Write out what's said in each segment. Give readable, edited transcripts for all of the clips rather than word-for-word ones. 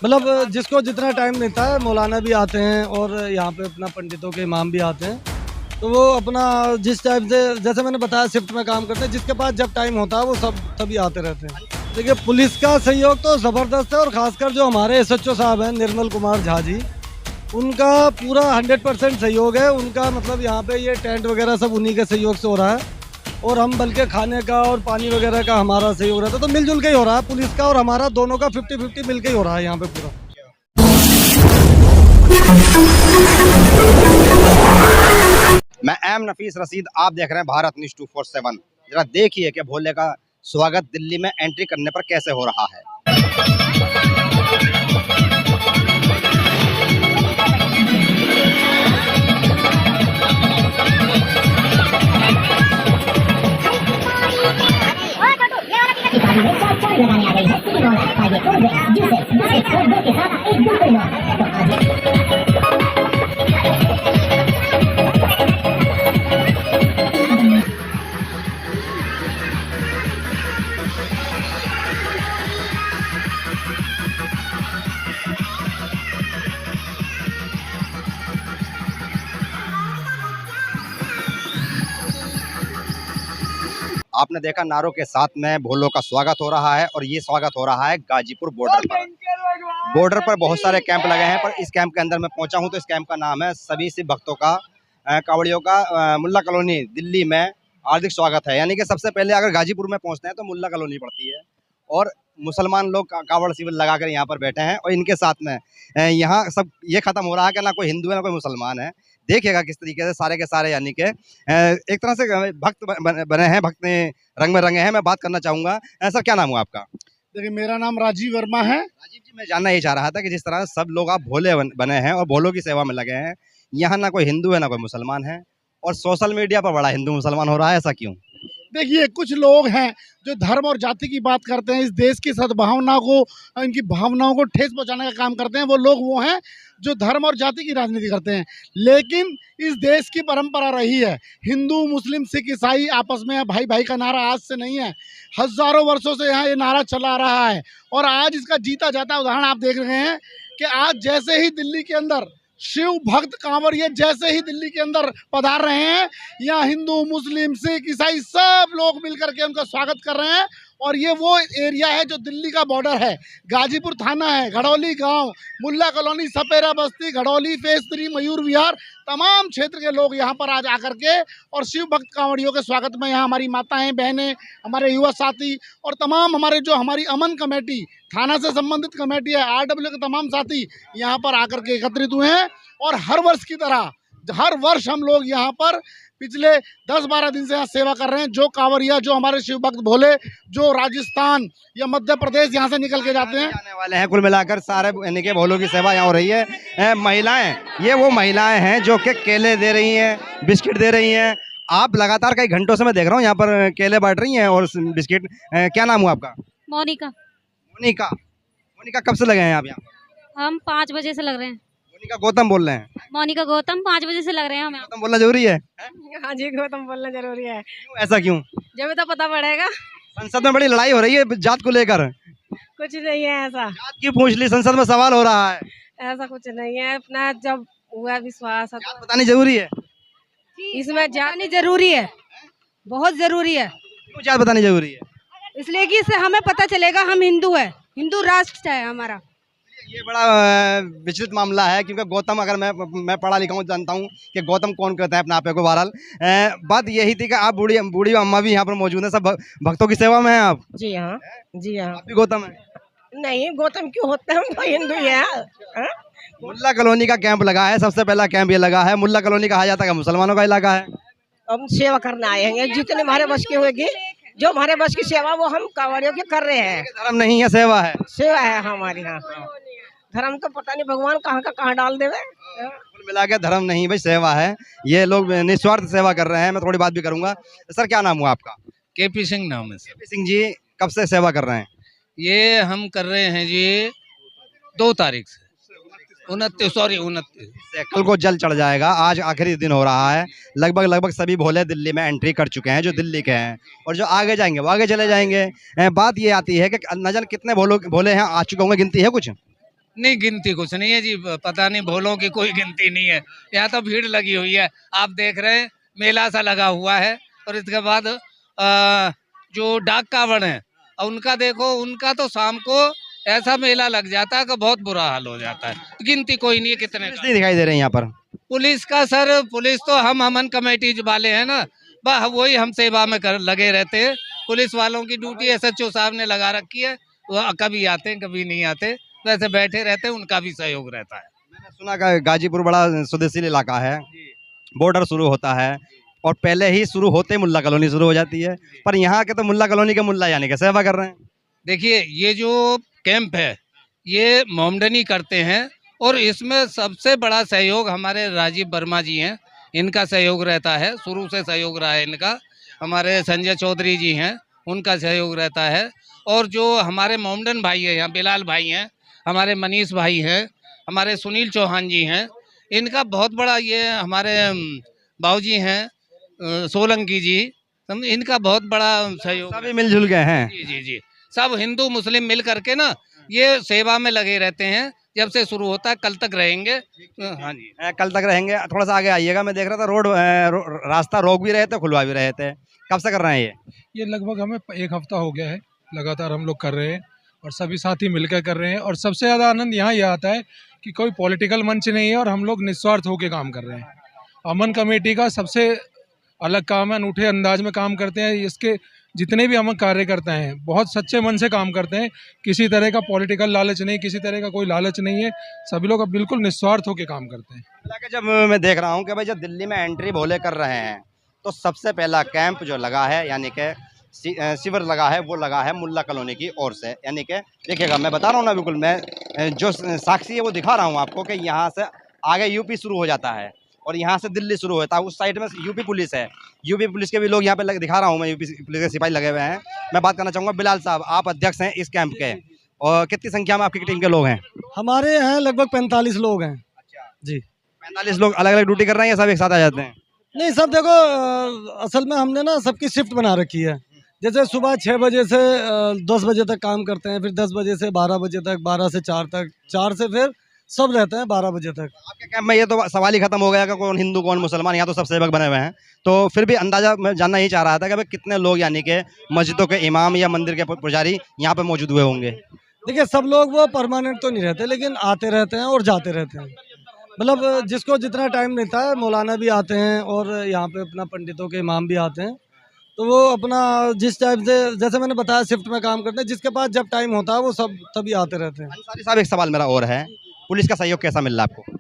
मतलब जिसको जितना टाइम मिलता है, मौलाना भी आते हैं और यहाँ पे अपना पंडितों के इमाम भी आते हैं, तो वो अपना जिस टाइम से, जैसे मैंने बताया, शिफ्ट में काम करते हैं, जिसके पास जब टाइम होता है वो सब तभी आते रहते हैं। देखिए, पुलिस का सहयोग तो ज़बरदस्त है, और ख़ासकर जो हमारे एसएचओ साहब हैं निर्मल कुमार झा जी, उनका पूरा 100% सहयोग है उनका। मतलब यहाँ पे ये टेंट वगैरह सब उन्हीं के सहयोग से हो रहा है, और हम बल्कि खाने का और पानी वगैरह का हमारा सहयोग रहता है। तो मिलजुल के ही हो रहा है, पुलिस का और हमारा दोनों का 50-50 मिल के ही हो रहा है यहाँ पे पूरा। मैं एम नफीस रशीद, आप देख रहे हैं भारत न्यूज़ 247। जरा देखिए कि भोले का स्वागत दिल्ली में एंट्री करने पर कैसे हो रहा है। आपने देखा नारों के साथ में भोलों का स्वागत हो रहा है, और ये स्वागत हो रहा है गाजीपुर बॉर्डर पर। बॉर्डर पर बहुत सारे कैंप लगे हैं, पर इस कैंप के अंदर मैं पहुंचा हूं तो इस कैंप का नाम है सभी शिव भक्तों का, कांवड़ियों का मुल्ला कॉलोनी दिल्ली में हार्दिक स्वागत है। यानी कि सबसे पहले अगर गाजीपुर में पहुंचते हैं तो मुल्ला कॉलोनी पड़ती है, और मुसलमान लोग कावड़ शिविर लगाकर यहाँ पर बैठे हैं, और इनके साथ में यहाँ सब ये खत्म हो रहा है कि ना कोई हिंदू है ना कोई मुसलमान है। देखिएगा किस तरीके से सारे के सारे यानी कि एक तरह से भक्त बने हैं, भक्त ने रंग में रंगे हैं। मैं बात करना चाहूँगा, सर क्या नाम हुआ आपका? देखिए, मेरा नाम राजीव वर्मा है। राजीव जी, मैं जानना ये चाह रहा था कि जिस तरह सब लोग आप भोले बने हैं और भोलों की सेवा में लगे हैं, यहाँ ना कोई हिंदू है ना कोई मुसलमान है, और सोशल मीडिया पर बड़ा हिंदू मुसलमान हो रहा है, ऐसा क्यों? देखिए, कुछ लोग हैं जो धर्म और जाति की बात करते हैं, इस देश की सद्भावना को, इनकी भावनाओं को ठेस पहुंचाने का काम करते हैं। वो लोग वो हैं जो धर्म और जाति की राजनीति करते हैं। लेकिन इस देश की परंपरा रही है, हिंदू मुस्लिम सिख ईसाई आपस में भाई भाई का नारा आज से नहीं है, हजारों वर्षों से यहाँ ये नारा चला रहा है। और आज इसका जीता जाता उदाहरण आप देख रहे हैं कि आज जैसे ही दिल्ली के अंदर शिव भक्त कांवड़िए जैसे ही दिल्ली के अंदर पधार रहे हैं, यहाँ हिंदू मुस्लिम सिख ईसाई सब लोग मिलकर के उनका स्वागत कर रहे हैं। और ये वो एरिया है जो दिल्ली का बॉर्डर है, गाजीपुर थाना है, घड़ौली गांव, मुल्ला कॉलोनी, सपेरा बस्ती, घड़ौली फेज 3, मयूर विहार, तमाम क्षेत्र के लोग यहाँ पर आज आकर के और शिव भक्त कांवड़ियों के स्वागत में यहाँ हमारी माताएं, बहनें, हमारे युवा साथी और तमाम हमारी अमन कमेटी, थाना से संबंधित कमेटी है, आरडब्ल्यू के तमाम साथी यहाँ पर आकर के एकत्रित हुए हैं। और हर वर्ष की तरह हर वर्ष हम लोग यहाँ पर पिछले 10-12 दिन से यहाँ सेवा कर रहे हैं। जो कांवरिया, जो हमारे शिव भक्त भोले, जो राजस्थान या मध्य प्रदेश यहाँ से निकल के जाते हैं, आने वाले हैं, कुल मिलाकर सारे यानी कि भोलों की सेवा यहाँ हो रही है। महिलाएं, ये वो महिलाएं हैं जो कि केले दे रही हैं, बिस्किट दे रही हैं। आप लगातार कई घंटों से मैं देख रहा हूँ यहाँ पर केले बांट रही हैं और बिस्किट। क्या नाम हुआ आपका? मोनिका। मोनिका, मोनिका कब से लगे हैं आप यहाँ? हम 5 बजे से लग रहे हैं। मोनिका गौतम बोल रहे हैं? मोनिका गौतम 5 बजे से लग रहे हैं हम यहाँ। गौतम बोलना जरूरी है? हाँ जी, गौतम बोलना जरूरी है। क्यों, ऐसा क्यों? जब तो पता पड़ेगा। संसद में बड़ी लड़ाई हो रही है जात को लेकर। कुछ नहीं है ऐसा। जात की पूछ ली, संसद में सवाल हो रहा है। ऐसा कुछ नहीं है, अपना जब हुआ विश्वास जात बतानी जरूरी है? इसमें जाननी जरूरी है, बहुत जरूरी है। क्यों जात बतानी जरूरी है? इसलिए कि इससे हमें पता चलेगा हम हिंदू है, हिंदू राष्ट्र है हमारा। ये बड़ा विचलित मामला है, क्योंकि गौतम, अगर मैं पढ़ा लिखा हूँ, जानता हूँ कि गौतम कौन कहता है अपने आप को। बहरहाल बात यही थी कि आप बूढ़ी अम्मा भी यहाँ पर मौजूद है, सब भक्तों की सेवा में हैं आप। जी हाँ, जी हाँ। आप भी गौतम है? नहीं, गौतम क्यों होते हैं, हम तो हिंदू ही है। मुल्ला कॉलोनी का कैंप लगा है, सबसे पहला कैंप ये लगा है। मुल्ला कॉलोनी कहा जाता है मुसलमानों का इलाका है। हम सेवा करना आए हैं, जितने हमारे बस की होगी, जो हमारे बस की सेवा वो हम कांवड़ियों की कर रहे हैं। धर्म नहीं है, सेवा है। सेवा है हमारी। हाँ, धर्म तो पता नहीं भगवान कहाँ का कहाँ डाल देवे। कुल मिला के धर्म नहीं भाई, सेवा है। ये लोग निस्वार्थ सेवा कर रहे हैं। मैं थोड़ी बात भी करूंगा। सर क्या नाम हुआ आपका? केपी सिंह नाम है सर। केपी सिंह जी, कब से सेवा कर रहे हैं? ये हम कर रहे हैं जी 2 तारीख से, 29। कल को जल चढ़ जाएगा। आज आखिरी दिन हो रहा है। लगभग सभी भोले दिल्ली में एंट्री कर चुके हैं, जो दिल्ली के हैं, और जो आगे जाएंगे वो आगे चले जाएंगे। बात ये आती है कि न जाने कितने भोले हैं आ चुके होंगे, गिनती है कुछ? नहीं, गिनती कुछ नहीं है जी, पता नहीं, भोलों की कोई गिनती नहीं है। यहाँ तो भीड़ लगी हुई है, आप देख रहे हैं, मेला सा लगा हुआ है। और इसके बाद जो डाक कावड़ है, उनका देखो, उनका तो शाम को ऐसा मेला लग जाता है कि बहुत बुरा हाल हो जाता है। गिनती कोई नहीं है कितने पुलिस नहीं दिखाई दे रहे हैं यहाँ पर। पुलिस का सर, पुलिस तो हम अमन कमेटी वाले हैं ना, बस वही हम सेवा में लगे रहते हैं। पुलिस वालों की ड्यूटी SHO साहब ने लगा रखी है, वो कभी आते हैं कभी नहीं आते, वैसे बैठे रहते हैं, उनका भी सहयोग रहता है। मैंने सुना कि गाजीपुर बड़ा स्वदेशी इलाका है, बॉर्डर शुरू होता है और पहले ही शुरू होते ही मुल्ला कॉलोनी शुरू हो जाती है, पर यहाँ के तो मुल्ला कॉलोनी के मुल्ला यानी कि सेवा कर रहे हैं। देखिए, ये जो कैंप है ये मोमडनी करते हैं, और इसमें सबसे बड़ा सहयोग हमारे राजीव वर्मा जी हैं, इनका सहयोग रहता है, शुरू से सहयोग रहा है इनका। हमारे संजय चौधरी जी हैं, उनका सहयोग रहता है। और जो हमारे मोमडन भाई है यहाँ, बिलाल भाई हैं, हमारे मनीष भाई हैं, हमारे सुनील चौहान जी हैं, इनका बहुत बड़ा, ये हमारे बाबूजी हैं सोलंकी जी, इनका बहुत बड़ा सहयोग। सभी मिलजुल गए हैं। जी जी जी, सब हिंदू मुस्लिम मिल करके ना ये सेवा में लगे रहते हैं, जब से शुरू होता है कल तक रहेंगे। हाँ जी, कल तक रहेंगे। थोड़ा सा आगे आइएगा, मैं देख रहा था रोड रास्ता रोक भी रहे थे, खुलवा भी रहे थे। कब से कर रहे हैं ये लगभग हमें 1 हफ्ता हो गया है, लगातार हम लोग कर रहे हैं और सभी साथी मिलकर कर रहे हैं। और सबसे ज़्यादा आनंद यहाँ ये आता है कि कोई पॉलिटिकल मंच नहीं है और हम लोग निस्वार्थ होकर काम कर रहे हैं। अमन कमेटी का सबसे अलग काम है, अनूठे अंदाज में काम करते हैं। इसके जितने भी अमन कार्यकर्ता हैं बहुत सच्चे मन से काम करते हैं, किसी तरह का पॉलिटिकल लालच नहीं, किसी तरह का कोई लालच नहीं है, सभी लोग अब बिल्कुल निस्वार्थ होकर काम करते हैं। हालांकि जब मैं देख रहा हूँ कि भाई जब दिल्ली में एंट्री भोले कर रहे हैं तो सबसे पहला कैंप जो लगा है यानी कि शिविर लगा है, वो लगा है मुल्ला कॉलोनी की ओर से। यानी कि देखिएगा, मैं बता रहा हूँ ना, बिल्कुल मैं जो साक्षी है वो दिखा रहा हूँ आपको कि यहाँ से आगे यूपी शुरू हो जाता है और यहाँ से दिल्ली शुरू होता है। उस साइड में यूपी पुलिस है, यूपी पुलिस के भी लोग यहाँ पे दिखा रहा हूँ मैं, यूपी पुलिस के सिपाही लगे हुए हैं। मैं बात करना चाहूँगा बिलाल साहब, आप अध्यक्ष हैं इस कैंप के, और कितनी संख्या में आपकी टीम के लोग हैं? हमारे यहाँ लगभग 45 लोग हैं जी। 45 लोग अलग अलग ड्यूटी कर रहे हैं या सब एक साथ आ जाते हैं? नहीं, सब देखो, असल में हमने ना सबकी शिफ्ट बना रखी है। जैसे सुबह 6 बजे से 10 बजे तक काम करते हैं, फिर 10 बजे से 12 बजे तक, 12 से 4 तक, 4 से फिर सब रहते हैं 12 बजे तक। आपके कैंप में ये तो सवाल ही खत्म हो गया कि कौन हिंदू कौन मुसलमान, यहाँ तो सब सेवक बने हुए हैं। तो फिर भी अंदाजा मैं जानना ही चाह रहा था कि भाई कितने लोग यानी कि मस्जिदों के इमाम या मंदिर के पुजारी यहाँ पे मौजूद हुए होंगे? देखिए, सब लोग वो परमानेंट तो नहीं रहते, लेकिन आते रहते हैं और जाते रहते हैं। मतलब जिसको जितना टाइम मिलता है, मौलाना भी आते हैं और यहाँ पे अपना पंडितों के इमाम भी आते हैं। तो वो अपना जिस टाइप से, जैसे मैंने बताया, शिफ्ट में काम करते हैं, जिसके पास जब टाइम होता है वो सब तभी आते रहते हैं। अंसारी साहब, एक सवाल मेरा और है, पुलिस का सहयोग कैसा मिल रहा है आपको?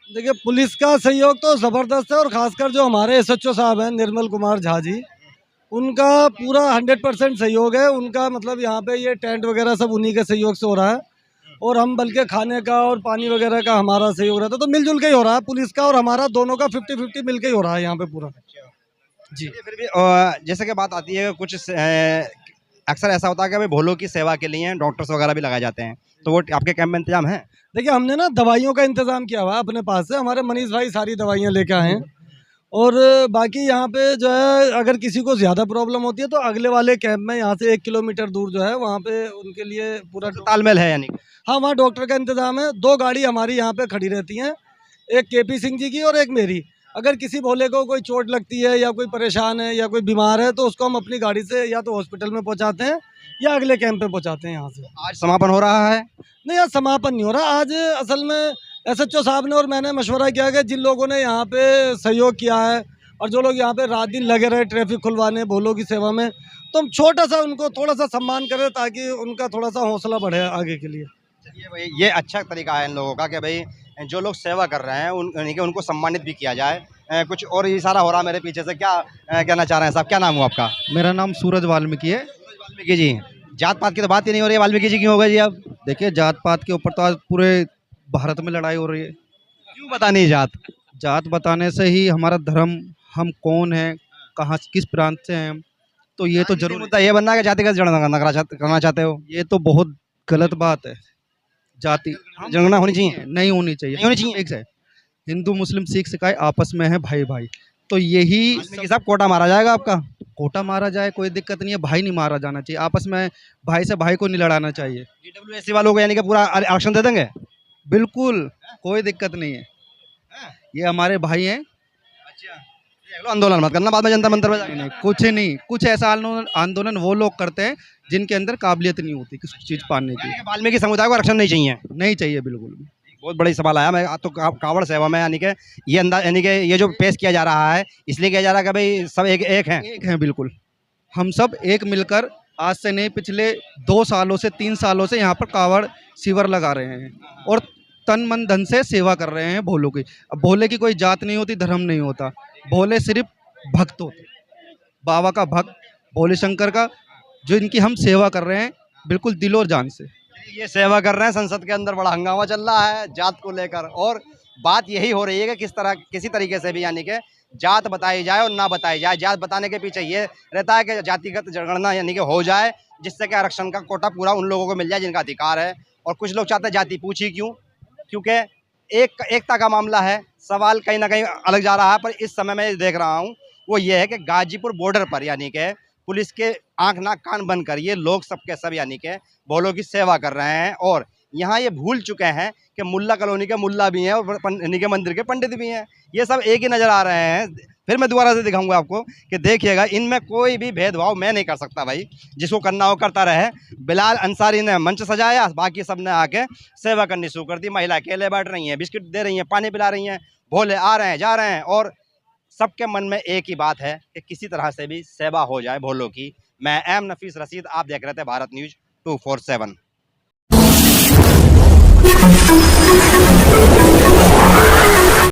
देखिए, पुलिस का सहयोग तो ज़बरदस्त है, और ख़ासकर जो हमारे SHO साहब हैं निर्मल कुमार झा जी, उनका पूरा 100% सहयोग है। उनका मतलब यहाँ पे ये टेंट वगैरह सब उन्हीं के सहयोग से हो रहा है, और हम बल्कि खाने का और पानी वगैरह का हमारा सहयोग रहता है। तो मिलजुल के ही हो रहा है, पुलिस का और हमारा दोनों का 50-50 मिल के ही हो रहा है यहाँ पे पूरा जी। फिर भी जैसे कि बात आती है, कुछ अक्सर ऐसा होता है कि भाई भोलों की सेवा के लिए डॉक्टर्स वगैरह भी लगाए जाते हैं, तो वो आपके कैंप में इंतजाम है? देखिए, हमने ना दवाइयों का इंतज़ाम किया हुआ है अपने पास से, हमारे मनीष भाई सारी दवाइयाँ लेके आए हैं। और बाकी यहाँ पे जो है, अगर किसी को ज़्यादा प्रॉब्लम होती है तो अगले वाले कैंप में यहाँ से 1 किलोमीटर दूर जो है वहाँ पे उनके लिए पूरा तालमेल है यानी? हाँ, वहाँ डॉक्टर का इंतज़ाम है। 2 गाड़ी हमारी यहाँ पे खड़ी रहती हैं, एक KP सिंह जी की और एक मेरी। अगर किसी भोले को कोई चोट लगती है या कोई परेशान है या कोई बीमार है तो उसको हम अपनी गाड़ी से या तो हॉस्पिटल में पहुँचाते हैं या अगले कैंप पे पहुँचाते हैं यहाँ से। आज समापन हो रहा है? नहीं, आज समापन नहीं हो रहा। आज असल में SHO साहब ने और मैंने मशवरा किया कि जिन लोगों ने यहाँ पे सहयोग किया है और जो लोग यहाँ पे रात दिन लगे रहे ट्रैफिक खुलवाने, भोलों की सेवा में, तो हम छोटा सा उनको थोड़ा सा सम्मान करें ताकि उनका थोड़ा सा हौसला बढ़े आगे के लिए। चलिए भाई, ये अच्छा तरीका है इन लोगों का कि भाई जो लोग सेवा कर रहे हैं उनको सम्मानित भी किया जाए। कुछ और इशारा हो रहा है मेरे पीछे से, क्या कहना चाह रहे हैं साहब? क्या नाम हुआ आपका? मेरा नाम सूरज वाल्मीकि है। वाल्मीकि जी, जात पात की तो बात ही नहीं हो रही है, वाल्मीकि जी क्यों होगा जी? अब देखिए, जात पात के ऊपर तो आज पूरे भारत में लड़ाई हो रही है। क्यों बतानी जात? जात बताने से ही हमारा धर्म, हम कौन हैं, कहाँ किस प्रांत से हैं, तो ये तो जरूर मुद्दा ये बनना है कि जातिगत जनगणना करना चाहते हो। ये तो बहुत गलत बात है। जाति जनगणना होनी चाहिए? नहीं होनी चाहिए, नहीं होनी चाहिए। एक से हिंदू मुस्लिम सिख सिखाए आपस में है भाई भाई, तो यही वाल्मीकि साहब कोटा मारा जाएगा आपका? कोटा मारा जाए कोई दिक्कत नहीं है, भाई नहीं मारा जाना चाहिए, आपस में भाई से भाई को नहीं लड़ाना चाहिए। GWSC वालों को यानी कि पूरा आरक्षण दे देंगे? बिल्कुल कोई दिक्कत नहीं है, ये हमारे भाई हैं। अच्छा, आंदोलन मत करना बाद में जंतर मंतर में जाके। नहीं, कुछ नहीं, कुछ ऐसा आंदोलन वो लोग करते हैं जिनके अंदर काबिलियत नहीं होती किसी चीज़ पाने की। वाल्मीकि समुदाय को आरक्षण नहीं चाहिए? नहीं चाहिए बिल्कुल भी। बहुत बड़ी सवाल आया। मैं तो कावड़ सेवा में यानी कि ये अंदाज यानी कि ये जो पेश किया जा रहा है इसलिए किया जा रहा है कि भाई सब एक हैं। एक हैं बिल्कुल, हम सब एक मिलकर आज से नहीं पिछले 2 सालों से 3 सालों से यहाँ पर कावड़ शिविर लगा रहे हैं और तन मन धन से सेवा कर रहे हैं भोलों की। अब भोले की कोई जात नहीं होती, धर्म नहीं होता, भोले सिर्फ भक्त होते, बाबा का भक्त भोले शंकर का, जो इनकी हम सेवा कर रहे हैं बिल्कुल दिल और जान से। ये सेवा कर रहे हैं, संसद के अंदर बड़ा हंगामा चल रहा है जात को लेकर और बात यही हो रही है कि किसी तरीके से भी यानी कि जात बताई जाए और ना बताई जाए। जात बताने के पीछे ये रहता है कि जातिगत जनगणना यानी कि हो जाए जिससे कि आरक्षण का कोटा पूरा उन लोगों को मिल जाए जिनका अधिकार है। और कुछ लोग चाहते हैं जाति पूछी क्यों, क्योंकि एकता का मामला है, सवाल कहीं ना कहीं अलग जा रहा है। पर इस समय मैं देख रहा हूँ वो ये है कि गाजीपुर बॉर्डर पर यानी कि पुलिस के आंख नाक कान बंद कर ये लोग सबके सब यानी कि भोलों की सेवा कर रहे हैं। और यहाँ ये भूल चुके हैं कि मुल्ला कॉलोनी के मुल्ला भी हैं और यानी के मंदिर के पंडित भी हैं, ये सब एक ही नज़र आ रहे हैं। फिर मैं दोबारा से दिखाऊंगा आपको कि देखिएगा इनमें कोई भी भेदभाव मैं नहीं कर सकता भाई, जिसको करना हो करता रहे। बिलाल अंसारी ने मंच सजाया, बाकी सब ने आके सेवा करनी शुरू कर दी। महिला केले बांट रही हैं, बिस्किट दे रही हैं, पानी पिला रही हैं, भोले आ रहे हैं जा रहे हैं और सबके मन में एक ही बात है कि किसी तरह से भी सेवा हो जाए भोलों की। मैं एम नफीस रशीद, आप देख रहे थे भारत न्यूज़ 247।